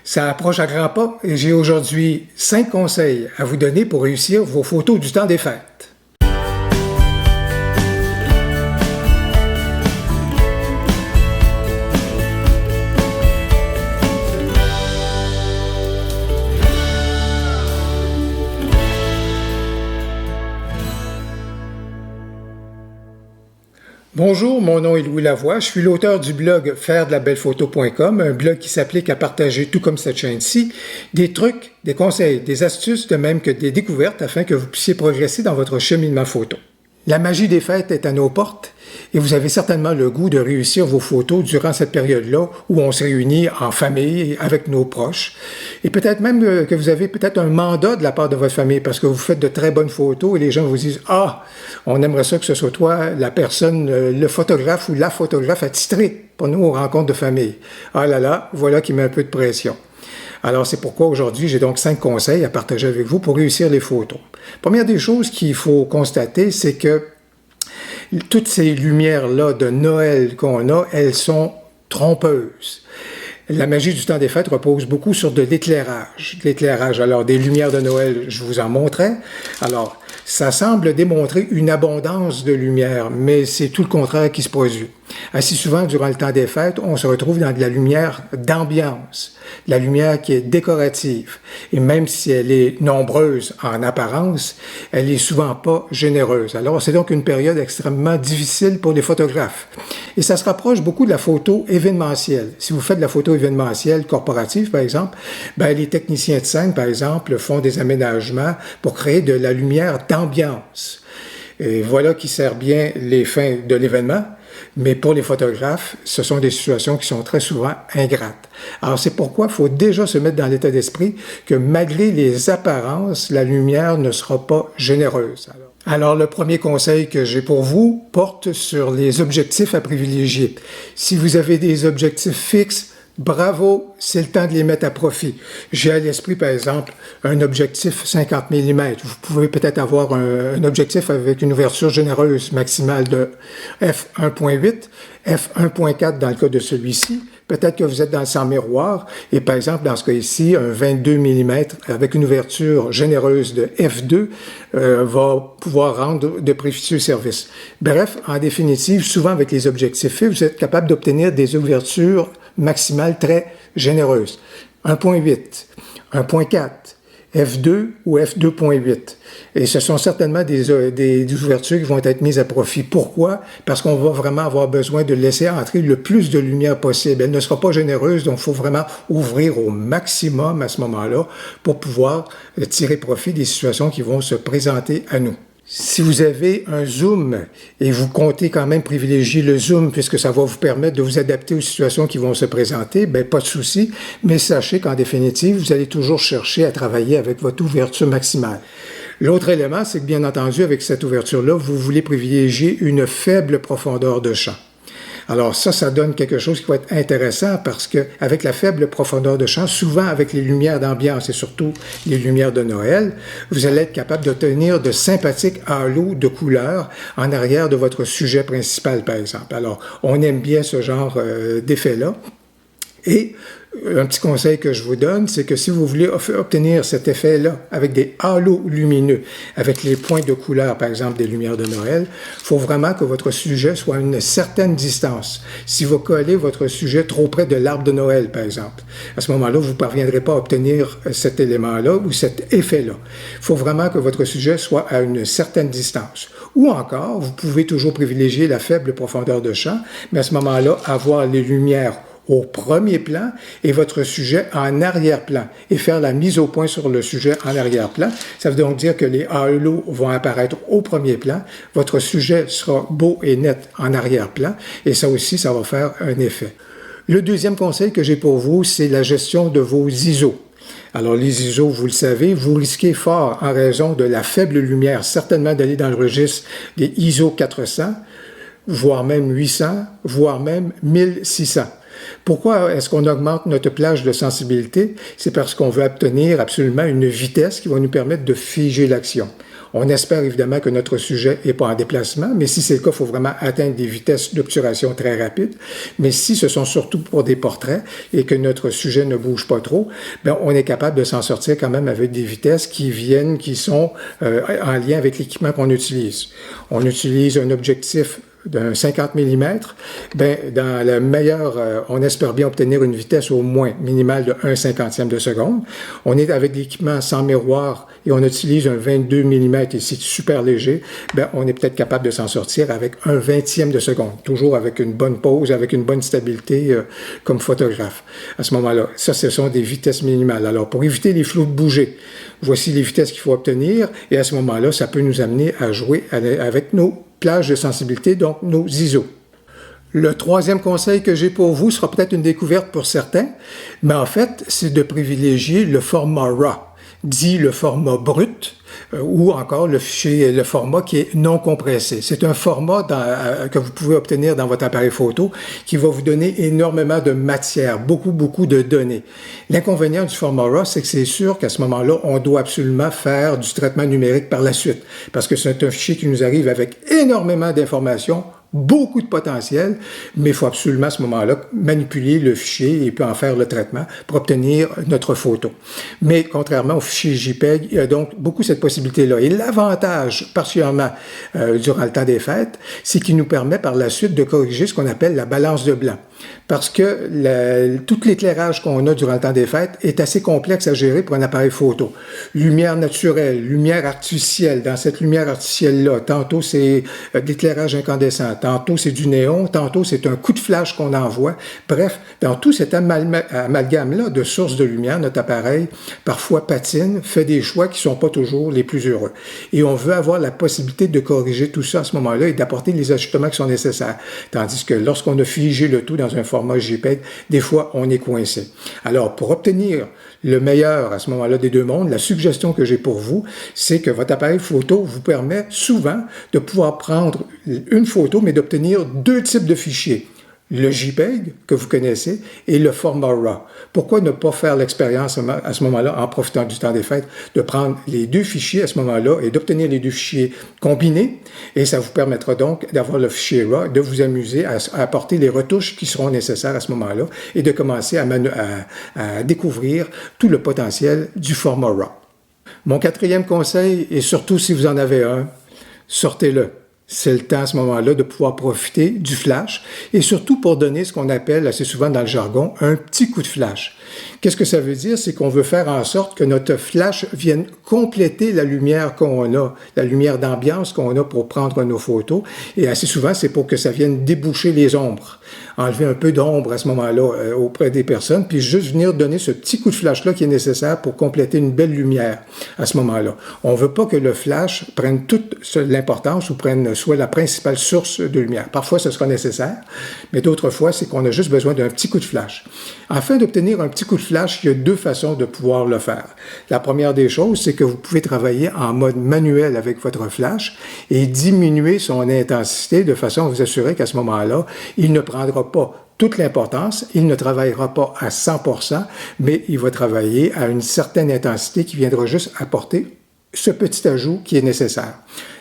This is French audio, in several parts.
Ça approche à grands pas et j'ai aujourd'hui 5 conseils à vous donner pour réussir vos photos du temps des fêtes. Bonjour, mon nom est Louis Lavoie, je suis l'auteur du blog fairedelabelephoto.com, un blog qui s'applique à partager, tout comme cette chaîne-ci, des trucs, des conseils, des astuces, de même que des découvertes afin que vous puissiez progresser dans votre cheminement photo. La magie des fêtes est à nos portes et vous avez certainement le goût de réussir vos photos durant cette période-là où on se réunit en famille avec nos proches. Et peut-être même que vous avez peut-être un mandat de la part de votre famille parce que vous faites de très bonnes photos et les gens vous disent « Ah, on aimerait ça que ce soit toi, la personne, le photographe ou la photographe attitrée pour nous aux rencontres de famille. » Ah là là, voilà qui met un peu de pression. Alors, c'est pourquoi aujourd'hui, j'ai donc 5 conseils à partager avec vous pour réussir les photos. Première des choses qu'il faut constater, c'est que toutes ces lumières-là de Noël qu'on a, elles sont trompeuses. La magie du temps des fêtes repose beaucoup sur de l'éclairage. Alors, des lumières de Noël, je vous en montrais. Alors, ça semble démontrer une abondance de lumière, mais c'est tout le contraire qui se produit. Assez souvent, durant le temps des fêtes, on se retrouve dans de la lumière d'ambiance, la lumière qui est décorative. Et même si elle est nombreuse en apparence, elle est souvent pas généreuse. Alors, c'est donc une période extrêmement difficile pour les photographes. Et ça se rapproche beaucoup de la photo événementielle. Si vous faites de la photo événementielle corporative, par exemple, les techniciens de scène, par exemple, font des aménagements pour créer de la lumière d'ambiance. Et voilà qui sert bien les fins de l'événement. Mais pour les photographes, ce sont des situations qui sont très souvent ingrates. Alors, c'est pourquoi il faut déjà se mettre dans l'état d'esprit que malgré les apparences, la lumière ne sera pas généreuse. Alors, le premier conseil que j'ai pour vous porte sur les objectifs à privilégier. Si vous avez des objectifs fixes, bravo, c'est le temps de les mettre à profit. J'ai à l'esprit, par exemple, un objectif 50 mm. Vous pouvez peut-être avoir un objectif avec une ouverture généreuse maximale de f1.8, f1.4 dans le cas de celui-ci. Peut-être que vous êtes dans le sans miroir et, par exemple, dans ce cas ici, un 22 mm avec une ouverture généreuse de f2 va pouvoir rendre de précieux services. Bref, en définitive, souvent avec les objectifs fixes, vous êtes capable d'obtenir des ouvertures maximale très généreuse. 1.8, 1.4, F2 ou F2.8. Et ce sont certainement des ouvertures qui vont être mises à profit. Pourquoi? Parce qu'on va vraiment avoir besoin de laisser entrer le plus de lumière possible. Elle ne sera pas généreuse, donc il faut vraiment ouvrir au maximum à ce moment-là pour pouvoir tirer profit des situations qui vont se présenter à nous. Si vous avez un zoom et vous comptez quand même privilégier le zoom puisque ça va vous permettre de vous adapter aux situations qui vont se présenter, pas de souci, mais sachez qu'en définitive, vous allez toujours chercher à travailler avec votre ouverture maximale. L'autre élément, c'est que bien entendu, avec cette ouverture-là, vous voulez privilégier une faible profondeur de champ. Alors ça donne quelque chose qui va être intéressant parce que avec la faible profondeur de champ, souvent avec les lumières d'ambiance et surtout les lumières de Noël, vous allez être capable d'obtenir de sympathiques halos de couleurs en arrière de votre sujet principal, par exemple. Alors, on aime bien ce genre d'effet-là. Et un petit conseil que je vous donne, c'est que si vous voulez obtenir cet effet-là avec des halos lumineux, avec les points de couleur, par exemple des lumières de Noël, il faut vraiment que votre sujet soit à une certaine distance. Si vous collez votre sujet trop près de l'arbre de Noël, par exemple, à ce moment-là, vous ne parviendrez pas à obtenir cet élément-là ou cet effet-là. Il faut vraiment que votre sujet soit à une certaine distance. Ou encore, vous pouvez toujours privilégier la faible profondeur de champ, mais à ce moment-là, avoir les lumières au premier plan et votre sujet en arrière-plan et faire la mise au point sur le sujet en arrière-plan. Ça veut donc dire que les halos vont apparaître au premier plan, votre sujet sera beau et net en arrière-plan et ça aussi, ça va faire un effet. Le deuxième conseil que j'ai pour vous, c'est la gestion de vos ISO. Alors, les ISO, vous le savez, vous risquez fort en raison de la faible lumière, certainement d'aller dans le registre des ISO 400, voire même 800, voire même 1600. Pourquoi est-ce qu'on augmente notre plage de sensibilité? C'est parce qu'on veut obtenir absolument une vitesse qui va nous permettre de figer l'action. On espère évidemment que notre sujet n'est pas en déplacement, mais si c'est le cas, il faut vraiment atteindre des vitesses d'obturation très rapides. Mais si ce sont surtout pour des portraits et que notre sujet ne bouge pas trop, bien, on est capable de s'en sortir quand même avec des vitesses qui sont en lien avec l'équipement qu'on utilise. On utilise un objectif d'un 50 mm, ben, dans le meilleur, on espère bien obtenir une vitesse au moins minimale de 1/50e de seconde. On est avec l'équipement sans miroir et on utilise un 22 mm et c'est super léger, ben, on est peut-être capable de s'en sortir avec un 20e de seconde, toujours avec une bonne pose, avec une bonne stabilité comme photographe. À ce moment-là, ça, ce sont des vitesses minimales. Alors, pour éviter les flous de bouger, voici les vitesses qu'il faut obtenir et à ce moment-là, ça peut nous amener à jouer avec nos plages de sensibilité, donc nos ISO. Le troisième conseil que j'ai pour vous sera peut-être une découverte pour certains, mais en fait, c'est de privilégier le format RAW, dit le format brut, ou encore le format qui est non compressé. C'est un format que vous pouvez obtenir dans votre appareil photo qui va vous donner énormément de matière, beaucoup de données. L'inconvénient du format RAW, c'est que c'est sûr qu'à ce moment-là, on doit absolument faire du traitement numérique par la suite, parce que c'est un fichier qui nous arrive avec énormément d'informations, beaucoup de potentiel, mais il faut absolument à ce moment-là manipuler le fichier et puis en faire le traitement pour obtenir notre photo. Mais contrairement au fichier JPEG, il y a donc beaucoup cette possibilité-là. Et l'avantage, particulièrement durant le temps des fêtes, c'est qu'il nous permet par la suite de corriger ce qu'on appelle la balance de blanc. Parce que tout l'éclairage qu'on a durant le temps des fêtes est assez complexe à gérer pour un appareil photo. Lumière naturelle, lumière artificielle. Dans cette lumière artificielle-là, tantôt c'est de l'éclairage incandescent, tantôt c'est du néon, tantôt c'est un coup de flash qu'on envoie. Bref, dans tout cet amalgame-là de sources de lumière, notre appareil parfois patine, fait des choix qui ne sont pas toujours les plus heureux. Et on veut avoir la possibilité de corriger tout ça à ce moment-là et d'apporter les ajustements qui sont nécessaires. Tandis que lorsqu'on a figé le tout dans un format JPEG, des fois, on est coincé. Alors, pour obtenir le meilleur à ce moment-là des deux mondes, la suggestion que j'ai pour vous, c'est que votre appareil photo vous permet souvent de pouvoir prendre une photo, mais d'obtenir deux types de fichiers. Le JPEG, que vous connaissez, et le format RAW. Pourquoi ne pas faire l'expérience à ce moment-là, en profitant du temps des fêtes, de prendre les deux fichiers à ce moment-là et d'obtenir les deux fichiers combinés, et ça vous permettra donc d'avoir le fichier RAW, de vous amuser à apporter les retouches qui seront nécessaires à ce moment-là et de commencer à découvrir tout le potentiel du format RAW. Mon quatrième conseil, et surtout si vous en avez un, sortez-le. C'est le temps à ce moment-là de pouvoir profiter du flash et surtout pour donner ce qu'on appelle assez souvent dans le jargon un petit coup de flash. Qu'est-ce que ça veut dire? C'est qu'on veut faire en sorte que notre flash vienne compléter la lumière qu'on a, la lumière d'ambiance qu'on a pour prendre nos photos. Et assez souvent, c'est pour que ça vienne déboucher les ombres, enlever un peu d'ombre à ce moment-là auprès des personnes, puis juste venir donner ce petit coup de flash-là qui est nécessaire pour compléter une belle lumière à ce moment-là. On ne veut pas que le flash prenne toute l'importance ou soit la principale source de lumière. Parfois, ce sera nécessaire, mais d'autres fois, c'est qu'on a juste besoin d'un petit coup de flash. Afin d'obtenir un petit coup de flash, il y a deux façons de pouvoir le faire. La première des choses, c'est que vous pouvez travailler en mode manuel avec votre flash et diminuer son intensité de façon à vous assurer qu'à ce moment-là, il ne prendra pas toute l'importance, il ne travaillera pas à 100%, mais il va travailler à une certaine intensité qui viendra juste apporter ce petit ajout qui est nécessaire.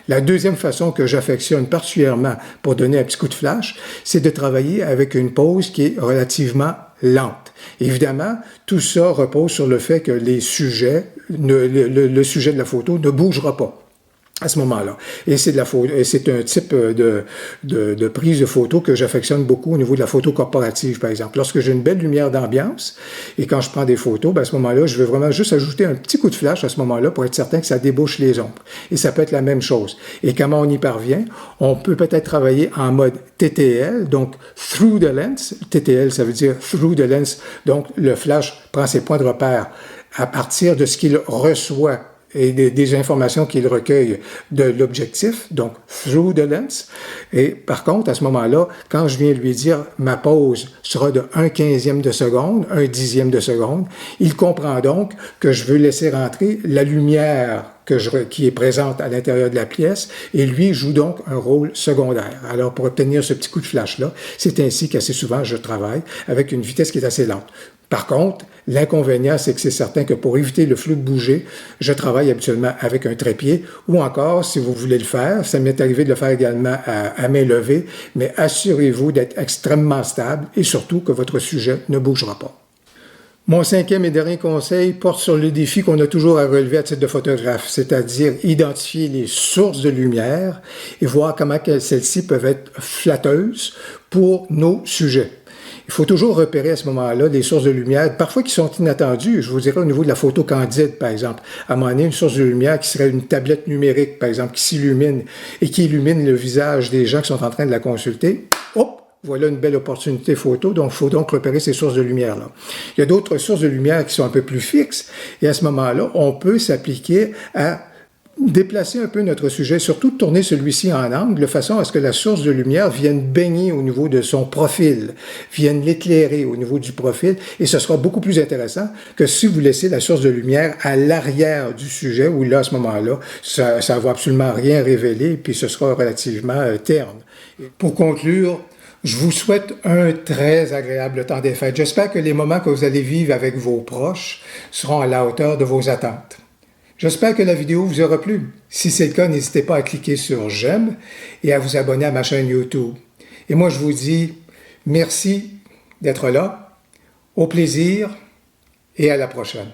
La deuxième façon que j'affectionne particulièrement pour donner un petit coup de flash, c'est de travailler avec une pose qui est relativement lente. Évidemment, tout ça repose sur le fait que le sujet de la photo ne bougera pas à ce moment-là. Et c'est un type de prise de photo que j'affectionne beaucoup au niveau de la photo corporative, par exemple. Lorsque j'ai une belle lumière d'ambiance et quand je prends des photos, à ce moment-là, je veux vraiment juste ajouter un petit coup de flash à ce moment-là pour être certain que ça débouche les ombres. Et ça peut être la même chose. Et comment on y parvient? On peut peut-être travailler en mode TTL, donc through the lens. TTL, ça veut dire through the lens. Donc, le flash prend ses points de repère à partir de ce qu'il reçoit et des informations qu'il recueille de l'objectif, donc through the lens. Et par contre, à ce moment-là, quand je viens lui dire ma pause sera de 1/15e de seconde, 1/10e de seconde, il comprend donc que je veux laisser rentrer la lumière qui est présente à l'intérieur de la pièce, et lui joue donc un rôle secondaire. Alors, pour obtenir ce petit coup de flash-là, c'est ainsi qu'assez souvent je travaille, avec une vitesse qui est assez lente. Par contre, l'inconvénient, c'est que c'est certain que pour éviter le flou de bouger, je travaille habituellement avec un trépied, ou encore, si vous voulez le faire, ça m'est arrivé de le faire également à main levée, mais assurez-vous d'être extrêmement stable et surtout que votre sujet ne bougera pas. Mon 5e et dernier conseil porte sur le défi qu'on a toujours à relever à titre de photographe, c'est-à-dire identifier les sources de lumière et voir comment celles-ci peuvent être flatteuses pour nos sujets. Il faut toujours repérer à ce moment-là des sources de lumière, parfois qui sont inattendues. Je vous dirais au niveau de la photo candide, par exemple. À un moment donné, une source de lumière qui serait une tablette numérique, par exemple, qui s'illumine et qui illumine le visage des gens qui sont en train de la consulter. Hop! Voilà une belle opportunité photo, donc il faut donc repérer ces sources de lumière-là. Il y a d'autres sources de lumière qui sont un peu plus fixes, et à ce moment-là, on peut s'appliquer à déplacer un peu notre sujet, surtout tourner celui-ci en angle, de façon à ce que la source de lumière vienne baigner au niveau de son profil, vienne l'éclairer au niveau du profil, et ce sera beaucoup plus intéressant que si vous laissez la source de lumière à l'arrière du sujet, où là, à ce moment-là, ça ne va absolument rien révéler, puis ce sera relativement terne. Pour conclure, je vous souhaite un très agréable temps des fêtes. J'espère que les moments que vous allez vivre avec vos proches seront à la hauteur de vos attentes. J'espère que la vidéo vous aura plu. Si c'est le cas, n'hésitez pas à cliquer sur j'aime et à vous abonner à ma chaîne YouTube. Et moi, je vous dis merci d'être là, au plaisir et à la prochaine.